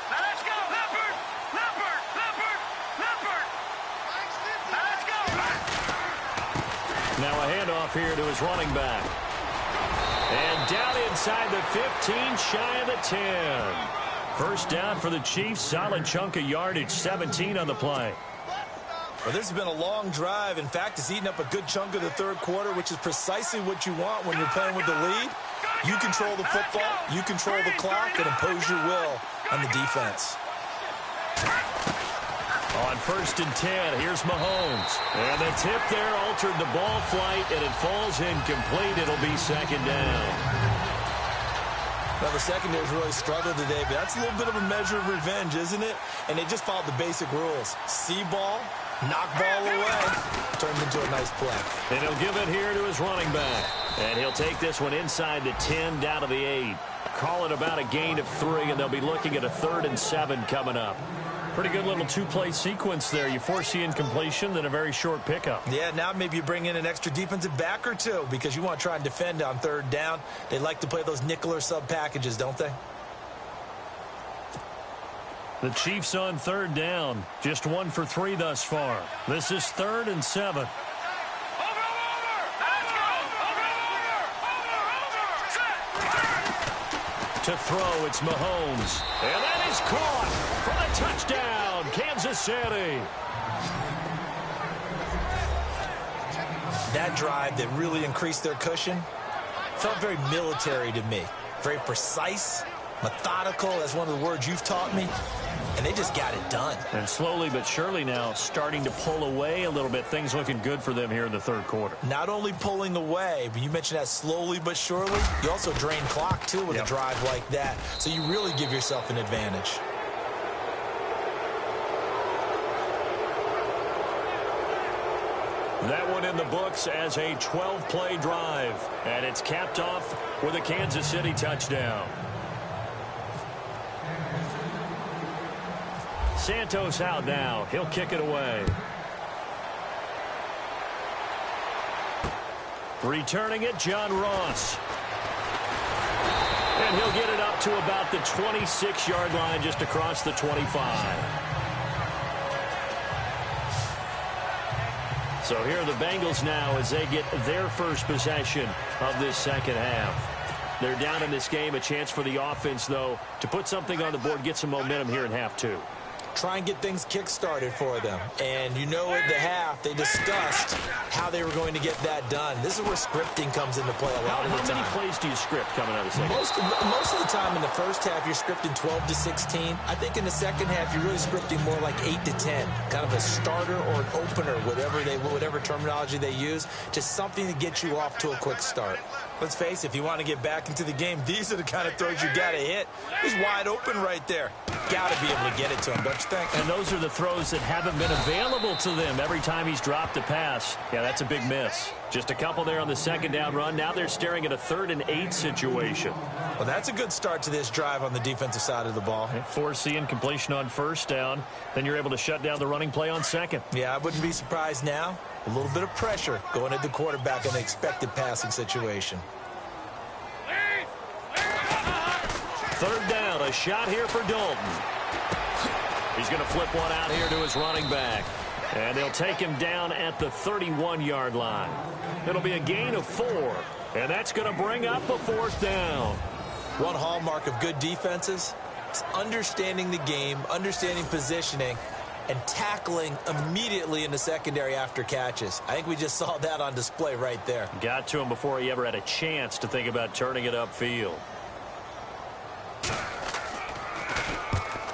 Now let's go, Leopard! Leopard! Leopard! Leopard! Now let's go! Now a handoff here to his running back. And down inside the 15, shy of the 10. First down for the Chiefs. Solid chunk of yardage, 17 on the play. Well, this has been a long drive. In fact, it's eaten up a good chunk of the third quarter, which is precisely what you want when you're playing with the lead. You control the football, you control the clock, and impose your will on the defense. On 1st and 10, here's Mahomes. And the tip there altered the ball flight, and it falls incomplete. It'll be 2nd down. Now, the secondary's really struggled today, but that's a little bit of a measure of revenge, isn't it? And they just followed the basic rules. See ball, knock ball away, turned into a nice play. And he'll give it here to his running back. And he'll take this one inside the 10, down to the 8. Call it about a gain of 3, and they'll be looking at a 3rd and 7 coming up. Pretty good little two-play sequence there. You force the incompletion, then a very short pickup. Yeah, now maybe you bring in an extra defensive back or two because you want to try and defend on 3rd down. They like to play those nickel or sub packages, don't they? The Chiefs on 3rd down. Just 1 for 3 thus far. This is 3rd and 7. To throw, it's Mahomes. And that is caught for the touchdown, Kansas City. That drive that really increased their cushion felt very military to me. Very precise, methodical, that's one of the words you've taught me. And they just got it done. And slowly but surely now starting to pull away a little bit. Things looking good for them here in the 3rd quarter. Not only pulling away, but you mentioned that slowly but surely. You also drain clock, too, with a drive like that. So you really give yourself an advantage. That one in the books as a 12-play drive. And it's capped off with a Kansas City touchdown. Santos out now. He'll kick it away. Returning it, John Ross. And he'll get it up to about the 26-yard line, just across the 25. So here are the Bengals now as they get their first possession of this 2nd half. They're down in this game. A chance for the offense, though, to put something on the board, get some momentum here in half 2. Try and get things kick-started for them. And you know at the half, they discussed how they were going to get that done. This is where scripting comes into play a lot of the time. How many plays do you script coming out of the second? Most of the time in the first half, you're scripting 12 to 16. I think in the second half, you're really scripting more like 8 to 10. Kind of a starter or an opener, whatever terminology they use. Just something to get you off to a quick start. Let's face it, if you want to get back into the game, these are the kind of throws you got to hit. He's wide open right there. Got to be able to get it to him, don't you think? And those are the throws that haven't been available to them every time he's dropped a pass. Yeah, that's a big miss. Just a couple there on the 2nd down run. Now they're staring at a 3rd and 8 situation. Well, that's a good start to this drive on the defensive side of the ball. Force the incompletion on 1st down. Then you're able to shut down the running play on 2nd. Yeah, I wouldn't be surprised now. A little bit of pressure going at the quarterback in an expected passing situation. 3rd down, a shot here for Dalton. He's going to flip one out here to his running back. And they'll take him down at the 31-yard line. It'll be a gain of 4. And that's going to bring up a 4th down. One hallmark of good defenses is understanding the game, understanding positioning, and tackling immediately in the secondary after catches. I think we just saw that on display right there. Got to him before he ever had a chance to think about turning it upfield.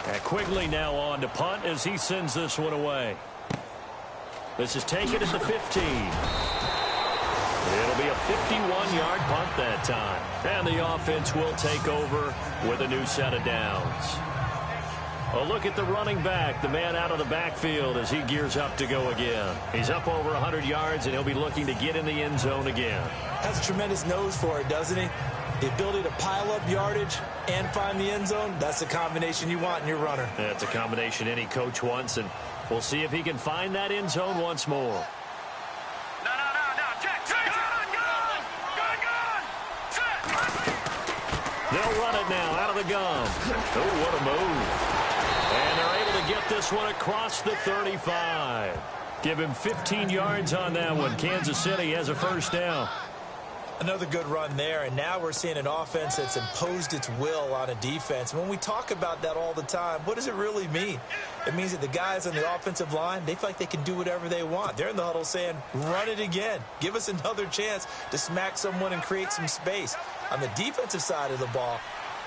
And Quigley now on to punt as he sends this one away. This is taken at the 15. It'll be a 51-yard punt that time. And the offense will take over with a new set of downs. A look at the running back, the man out of the backfield as he gears up to go again. He's up over 100 yards, and he'll be looking to get in the end zone again. Has a tremendous nose for it, doesn't he? The ability to pile up yardage and find the end zone, that's the combination you want in your runner. That's a combination any coach wants, and we'll see if he can find that end zone once more. No, check. They'll run it now out of the gun. Oh, what a move. And they're able to get this one across the 35. Give him 15 yards on that one. Kansas City has a 1st down. Another good run there, and now we're seeing an offense that's imposed its will on a defense. When we talk about that all the time, what does it really mean? It means that the guys on the offensive line, they feel like they can do whatever they want. They're in the huddle saying, run it again. Give us another chance to smack someone and create some space. On the defensive side of the ball,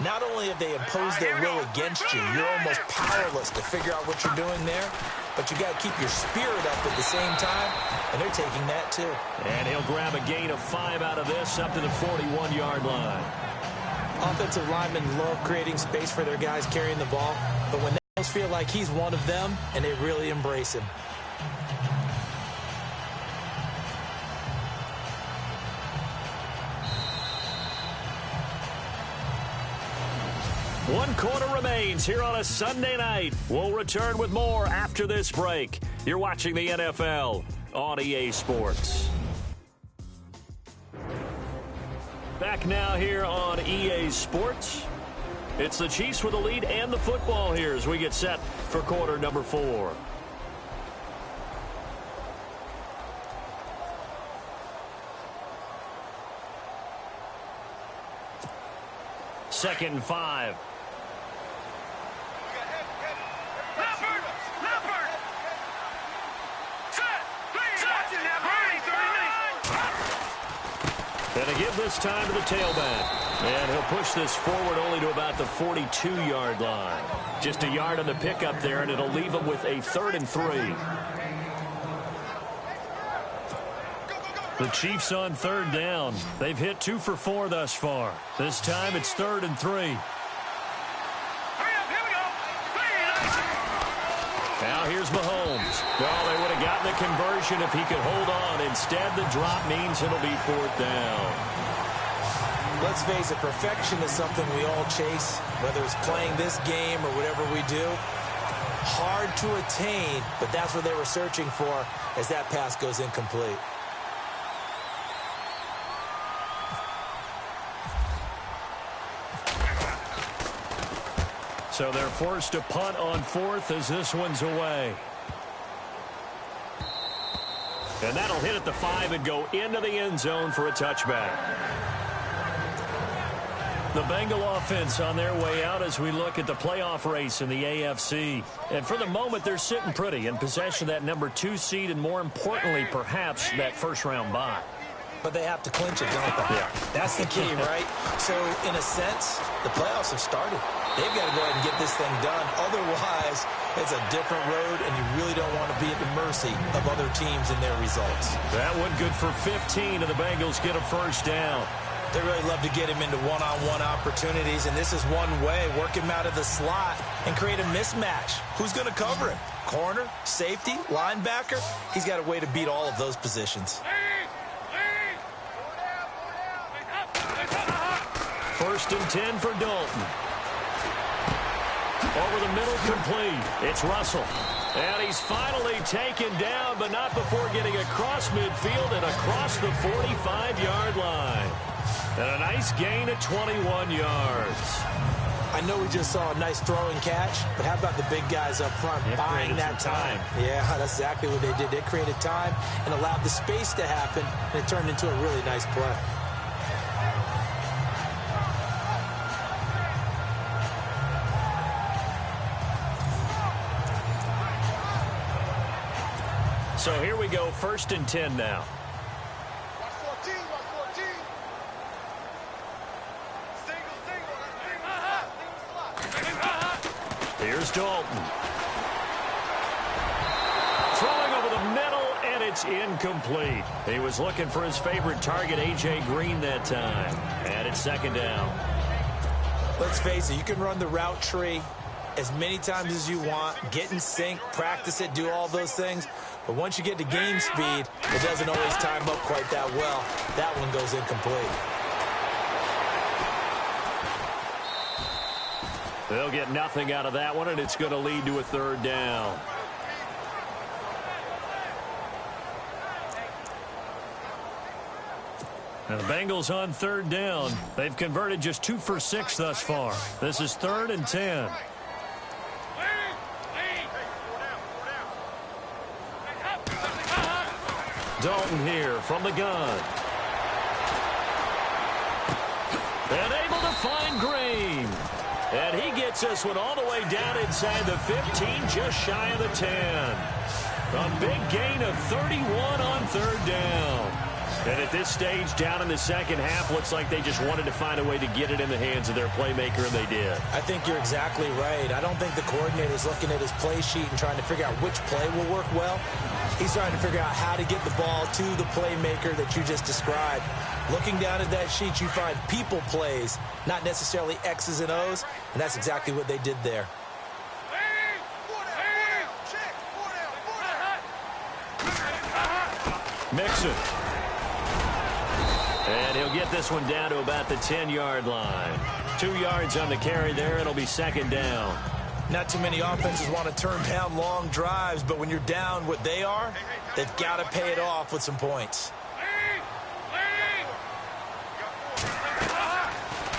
not only have they imposed their will against you, you're almost powerless to figure out what you're doing there, but you got to keep your spirit up at the same time, and they're taking that too. And he'll grab a gain of 5 out of this up to the 41-yard line. Offensive linemen love creating space for their guys carrying the ball, but when they feel like he's one of them, and they really embrace him. One quarter remains here on a Sunday night. We'll return with more after this break. You're watching the NFL on EA Sports. Back now here on EA Sports. It's the Chiefs with the lead and the football here as we get set for quarter number 4. Second and 5. And a give this time to the tailback. And he'll push this forward only to about the 42-yard line. Just a yard on the pickup there, and it'll leave him with a 3rd and 3. The Chiefs on 3rd down. They've hit 2 for 4 thus far. This time it's 3rd and 3. Now here's Mahomes. Well, they would have gotten the conversion if he could hold on. Instead, the drop means it'll be 4th down. Let's face it, perfection is something we all chase, whether it's playing this game or whatever we do. Hard to attain, but that's what they were searching for as that pass goes incomplete. So they're forced to punt on 4th as this one's away. And that'll hit at the 5 and go into the end zone for a touchback. The Bengal offense on their way out as we look at the playoff race in the AFC. And for the moment, they're sitting pretty in possession of that number 2 seed and, more importantly, perhaps that first-round bye. But they have to clinch it, don't they? Yeah. That's the key, right? So, in a sense, the playoffs have started. They've got to go ahead and get this thing done. Otherwise, it's a different road, and you really don't want to be at the mercy of other teams and their results. That one good for 15, and the Bengals get a first down. They really love to get him into one-on-one opportunities, and this is one way. Work him out of the slot and create a mismatch. Who's going to cover him? Corner, safety, linebacker? He's got a way to beat all of those positions. First and 10 for Dalton. Over the middle, complete. It's Russell. And he's finally taken down, but not before getting across midfield and across the 45-yard line. And a nice gain of 21 yards. I know we just saw a nice throwing catch, but how about the big guys up front buying that time? Yeah, that's exactly what they did. They created time and allowed the space to happen, and it turned into a really nice play. So here we go, first and 10 now. Here's Dalton. Throwing over the middle, and it's incomplete. He was looking for his favorite target, A.J. Green, that time. And it's 2nd down. Let's face it, you can run the route tree as many times as you want, get in sync, practice it, do all those things. But once you get to game speed, it doesn't always time up quite that well. That one goes incomplete. They'll get nothing out of that one, and it's going to lead to a 3rd down. And the Bengals on 3rd down. They've converted just 2 for 6 thus far. This is 3rd and 10. Dalton here from the gun. And able to find Green. And he gets this one all the way down inside the 15, just shy of the 10. A big gain of 31 on third down. And at this stage, down in the second half, looks like they just wanted to find a way to get it in the hands of their playmaker, and they did. I think you're exactly right. I don't think the coordinator's looking at his play sheet and trying to figure out which play will work well. He's trying to figure out how to get the ball to the playmaker that you just described. Looking down at that sheet, you find people plays, not necessarily X's and O's, and that's exactly what they did there. Mixon. And he'll get this one down to about the 10-yard line. 2 yards on the carry there. It'll be second down. Not too many offenses want to turn down long drives, but when you're down what they are, they've got to pay it off with some points.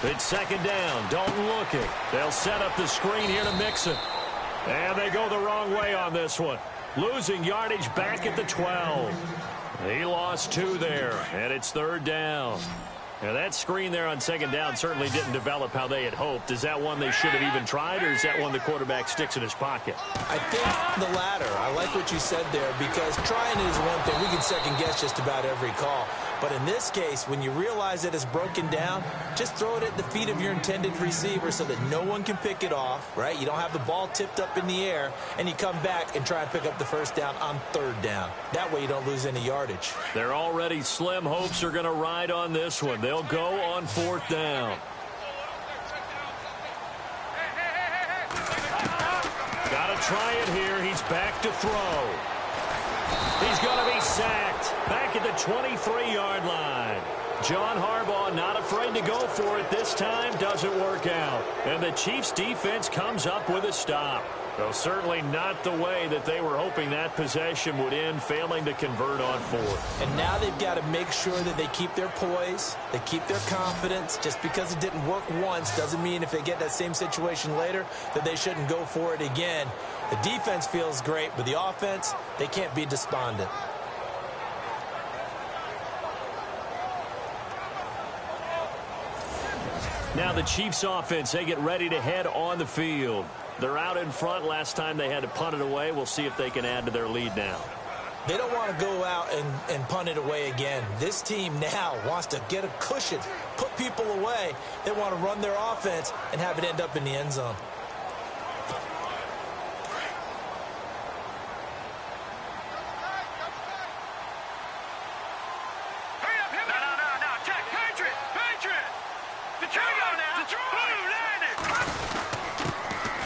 It's second down. Dalton looking. They'll set up the screen here to Mixon. And they go the wrong way on this one. Losing yardage back at the 12. He lost 2 there, and it's third down. Now, that screen there on second down certainly didn't develop how they had hoped. Is that one they should have even tried, or is that one the quarterback sticks in his pocket? I think the latter. I like what you said there, because trying it is one thing. We can second-guess just about every call. But in this case, when you realize that it's broken down, just throw it at the feet of your intended receiver so that no one can pick it off, right? You don't have the ball tipped up in the air, and you come back and try and pick up the first down on third down. That way you don't lose any yardage. Their already slim hopes are going to ride on this one. They'll go on fourth down. Got to try it here. He's back to throw. He's going to be sacked back at the 23-yard line. John Harbaugh not afraid to go for it this time. Doesn't work out. And the Chiefs defense comes up with a stop. Though certainly not the way that they were hoping that possession would end, failing to convert on fourth. And now they've got to make sure that they keep their poise, they keep their confidence. Just because it didn't work once doesn't mean if they get that same situation later that they shouldn't go for it again. The defense feels great, but the offense, they can't be despondent. Now the Chiefs offense, they get ready to head on the field. They're out in front. Last time they had to punt it away. We'll see if they can add to their lead now. They don't want to go out and punt it away again. This team now wants to get a cushion, put people away. They want to run their offense and have it end up in the end zone.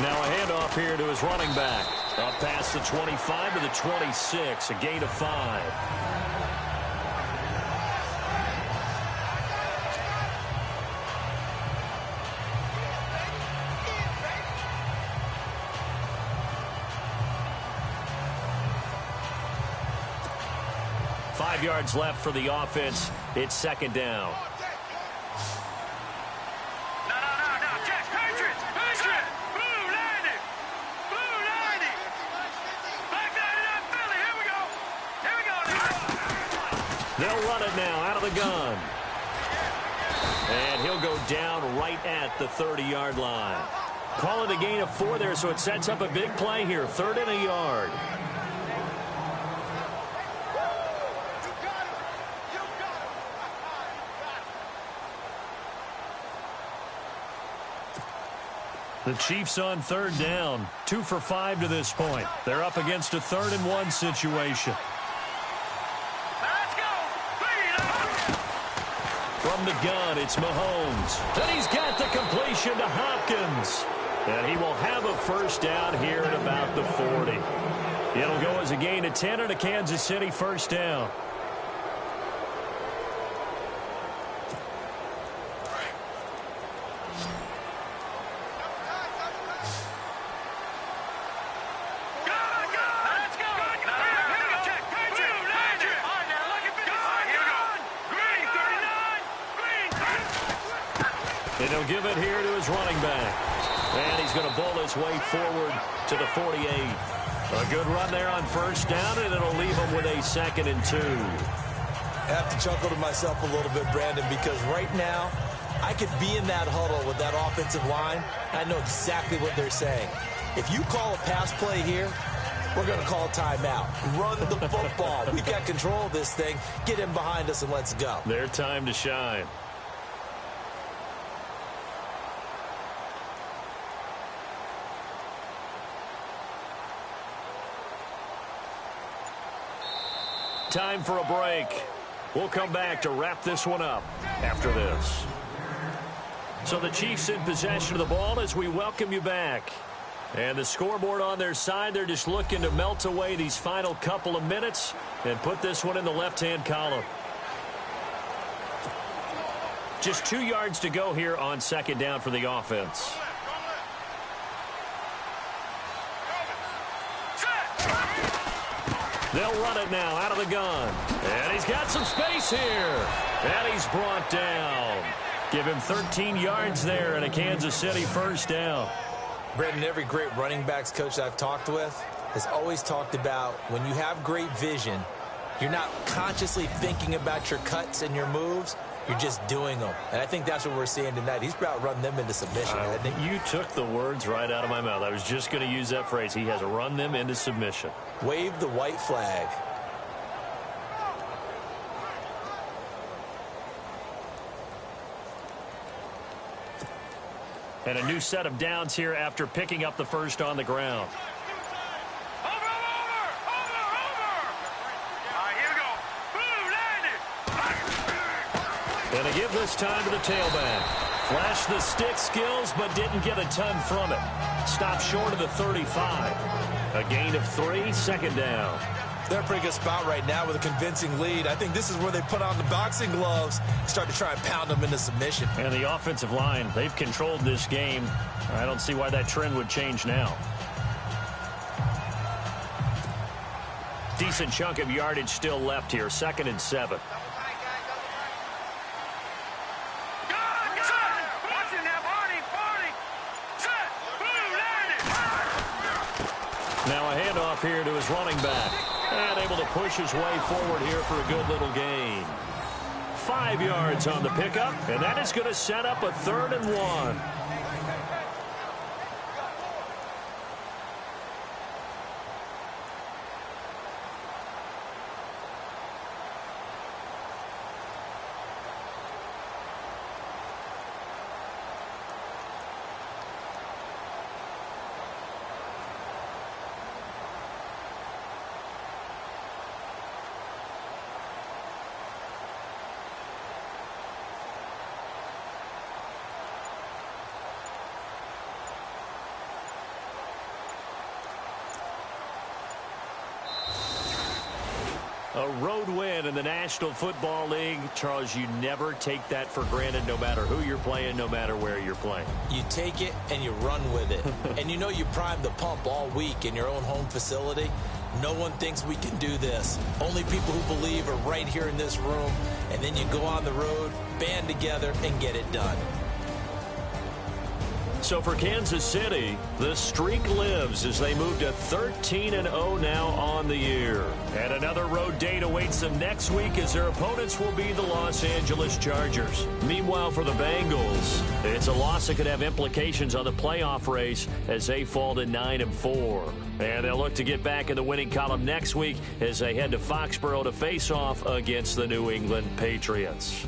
Now a handoff here to his running back. Up past the 25 to the 26, a gain of 5. Five yards left for the offense. It's second down. They'll run it now out of the gun. And he'll go down right at the 30-yard line. Call it a gain of 4 there, so it sets up a big play here. 3rd and a yard. The Chiefs on 3rd down. 2 for 5 to this point. They're up against a 3rd and 1 situation. From the gun, it's Mahomes. And he's got the completion to Hopkins. And he will have a first down here at about the 40. It'll go as a gain of 10 and a Kansas City first down. And he'll give it here to his running back. And he's going to bowl his way forward to the 48. A good run there on first down, and it'll leave him with a 2nd and 2. I have to chuckle to myself a little bit, Brandon, because right now I could be in that huddle with that offensive line, and I know exactly what they're saying. If you call a pass play here, we're going to call timeout. Run the football. We've got control of this thing. Get him behind us and let's go. Their time to shine. Time for a break. We'll come back to wrap this one up after this. So the Chiefs in possession of the ball as we welcome you back. And the scoreboard on their side, they're just looking to melt away these final couple of minutes and put this one in the left-hand column. Just 2 yards to go here on second down for the offense. They'll run it now out of the gun. And he's got some space here. And he's brought down. Give him 13 yards there and a Kansas City first down. Brendan, every great running backs coach I've talked with has always talked about when you have great vision, you're not consciously thinking about your cuts and your moves. You're just doing them. And I think that's what we're seeing tonight. He's about run them into submission. You took the words right out of my mouth. I was just going to use that phrase. He has run them into submission. Wave the white flag. And a new set of downs here after picking up the first on the ground. And they give this time to the tailback. Flashed the stick skills, but didn't get a ton from it. Stopped short of the 35. A gain of 3, second down. They're in a pretty good spot right now with a convincing lead. I think this is where they put on the boxing gloves and start to try and pound them into submission. And the offensive line, they've controlled this game. I don't see why that trend would change now. Decent chunk of yardage still left here, 2nd and 7. Now a handoff here to his running back. And able to push his way forward here for a good little gain. 5 yards on the pickup, and that is going to set up a 3rd and 1. A road win in the National Football League. Charles, you never take that for granted no matter who you're playing, no matter where you're playing. You take it and you run with it. And you know you primed the pump all week in your own home facility. No one thinks we can do this. Only people who believe are right here in this room. And then you go on the road, band together, and get it done. So for Kansas City, the streak lives as they move to 13-0 now on the year. And another road date awaits them next week as their opponents will be the Los Angeles Chargers. Meanwhile, for the Bengals, it's a loss that could have implications on the playoff race as they fall to 9-4. And they'll look to get back in the winning column next week as they head to Foxborough to face off against the New England Patriots.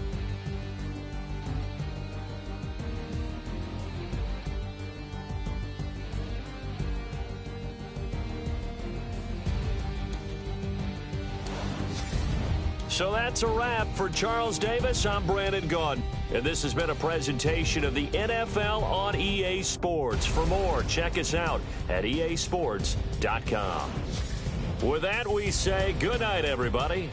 So that's a wrap. For Charles Davis, I'm Brandon Gaudin. And this has been a presentation of the NFL on EA Sports. For more, check us out at easports.com. With that, we say good night, everybody.